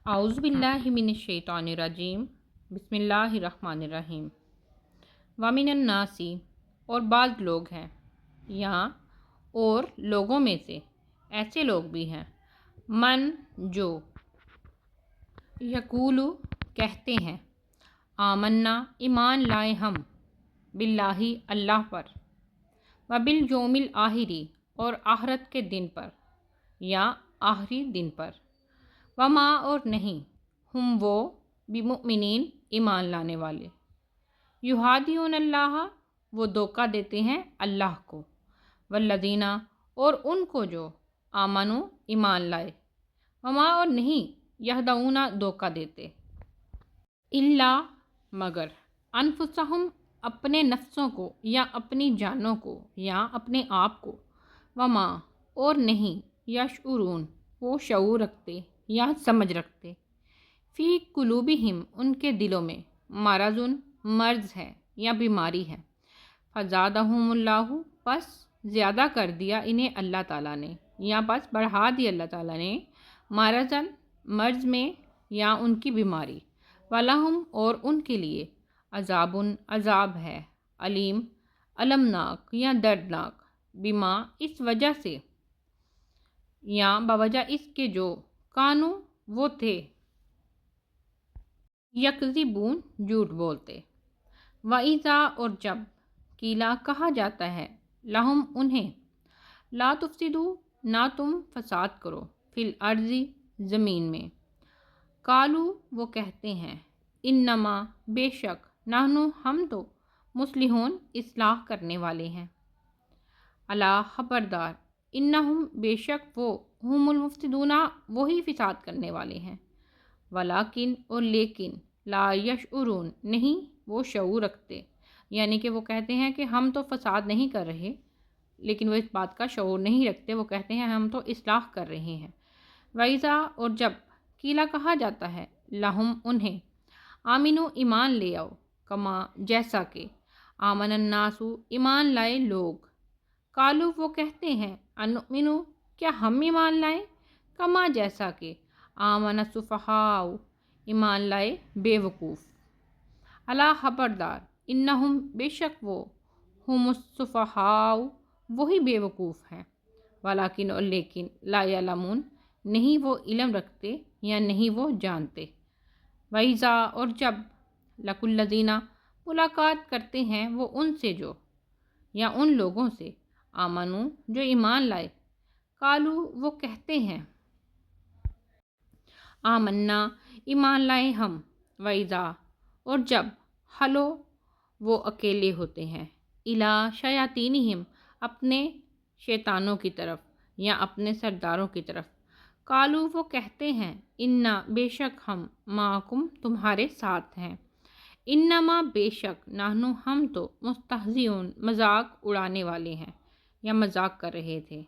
اعوذ باللہ من الشیطان الرجیم، بسم اللہ الرحمن الرحیم۔ ومن الناسی، اور بعض لوگ ہیں، یہاں اور لوگوں میں سے ایسے لوگ بھی ہیں، من جو یقولو کہتے ہیں، آمنا ایمان لائے ہم، باللہ اللہ پر، وبالیوم الآخری اور آخرت کے دن پر یا آخری دن پر، وما اور نہیں، ہم وہ بمؤمنین ایمان لانے والے، یہادیون اللہ وہ دھوکہ دیتے ہیں اللہ کو، والذین اور ان کو جو آمنو ایمان لائے، وما اور نہیں، یہدعون دھوکہ دیتے، الا مگر، انفسہم اپنے نفسوں کو یا اپنی جانوں کو یا اپنے آپ کو، وما اور نہیں، یشعرون وہ شعور رکھتے یا سمجھ رکھتے، فی قلوبہم ان کے دلوں میں، مرضٌ مرض ہے یا بیماری ہے، فزادہم اللہ پس زیادہ کر دیا انہیں اللہ تعالیٰ نے، یا پس بڑھا دیا اللہ تعالیٰ نے، مرضاً مرض میں یا ان کی بیماری، وَلَهُمْ اور ان کے لیے، عذابٌ عذاب ہے، علیم المناک یا دردناک، بما اس وجہ سے یا بوجہ اس کے جو کانو وہ تھے، یکذبون جھوٹ بولتے، وَإِذَا اور جب قیلا کہا جاتا ہے، لہم انہیں، لا تفسدوا نہ تم فساد کرو، فی الارض زمین میں، قالو وہ کہتے ہیں، انما بے شک، نحنو ہم تو، مصلحون اصلاح کرنے والے ہیں، الا خبردار، انہم بے شک وہ، ہم المفسدون وہی فساد کرنے والے ہیں، ولیکن اور لیکن، لا یشعرون نہیں وہ شعور رکھتے، یعنی کہ وہ کہتے ہیں کہ ہم تو فساد نہیں کر رہے، لیکن وہ اس بات کا شعور نہیں رکھتے، وہ کہتے ہیں ہم تو اصلاح کر رہے ہیں، وَإِذَا اور جب قیلا کہا جاتا ہے، لہم انہیں، آمنو ایمان لے آؤ، کما جیسا کہ، آمن الناس ایمان لائے لوگ، قالو وہ کہتے ہیں، انؤمنو کیا ہم ایمان لائیں، کما جیسا کہ، آمن السفہاء ایمان لائے بے وقوف، الا خبردار، انہم بے شک وہ، ہم السفہاء وہی بے وقوف ہیں، ولیکن اور لیکن، لا یعلمون نہیں وہ علم رکھتے یا نہیں وہ جانتے، وَإِذَا اور جب، لقوا الذین ملاقات کرتے ہیں وہ ان سے جو، یا ان لوگوں سے، آمنو جو ایمان لائے، قالو وہ کہتے ہیں، آمنا ایمان لائے ہم، وَإِذَا اور جب، خلو وہ اکیلے ہوتے ہیں، الی شیاطینہم اپنے شیطانوں کی طرف یا اپنے سرداروں کی طرف، قالو وہ کہتے ہیں، انا بے شک ہم، معکم تمہارے ساتھ ہیں، انما بے شک، نحنو ہم تو، مستہزئون مذاق اڑانے والے ہیں یا مذاق کر رہے تھے،